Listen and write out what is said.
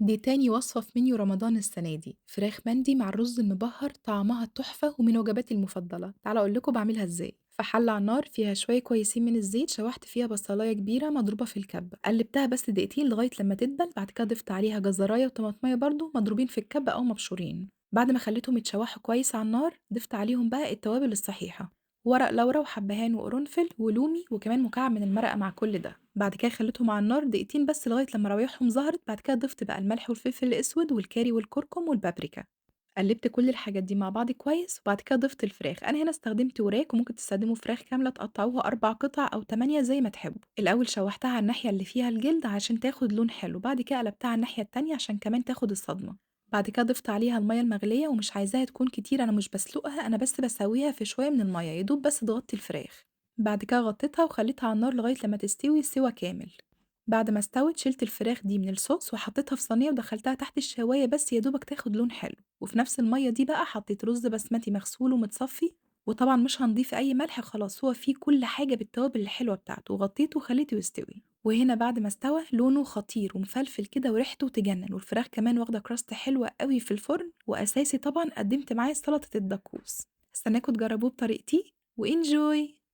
دي تاني وصفة في منيو رمضان السنة دي، فراخ مندي مع الرز المبهر طعمها تحفة ومن وجباتي المفضلة. تعالوا أقول لكم بعملها ازاي. في حلة على النار فيها شوية كويسين من الزيت، شوحت فيها بصلاية كبيرة مضروبة في الكبة، قلبتها بس دقيقتين لغاية لما تدبل. بعد كده ضفت عليها جزراية وطماطمية برضو مضروبين في الكبة أو مبشورين. بعد ما خليتهم يتشوحوا كويس على النار ضفت عليهم بقى التوابل الصحيحة، ورق لورا وحبهان وقرنفل ولومي وكمان مكعب من المرقة مع كل ده. بعد كده خليتهم على النار دقيقتين بس لغاية لما روايحهم ظهرت. بعد كده ضفت بقى الملح والفلفل الأسود والكاري والكركم والبابريكا، قلبت كل الحاجات دي مع بعض كويس. وبعد كده ضفت الفراخ، أنا هنا استخدمت وراك وممكن تستخدموا فراخ كاملة تقطعوها 4 قطع أو 8 زي ما تحبوا. الأول شوحتها على الناحية اللي فيها الجلد عشان تاخد لون حلو، بعد كده قلبتها على الناحية التانية عشان كمان تاخد الصدمة. بعد كده ضفت عليها المية المغلية ومش عايزاها تكون كتير، أنا مش بسلقها، أنا بس بسويها في شوية من المية يدوب بس تغطي الفراخ. بعد كده غطيتها وخليتها على النار لغاية لما تستوي سوا كامل. بعد ما استوت شِلت الفراخ دي من الصوص وحطيتها في صينية ودخّلتها تحت الشواية بس يا دوبك تاخد لون حلو، وفي نفس المَيّة دي بقى حطيت رز بسمتي مغسول ومتصفّي، وطبعًا مش هنضيف أي ملح خلاص هو فيه كل حاجة بالتوابل الحلوة بتاعته، وغطّيته وخلّيته يستوي. وهنا بعد ما استوى لونه خطير ومفلفل كده وريحته تجنن، والفراخ كمان واخدة crust حلوة أوي في الفرن، وأساسي طبعًا قدّمت معاه سلطة الدقوس. هاستناكم تجربوه بطريقتي وenjoy.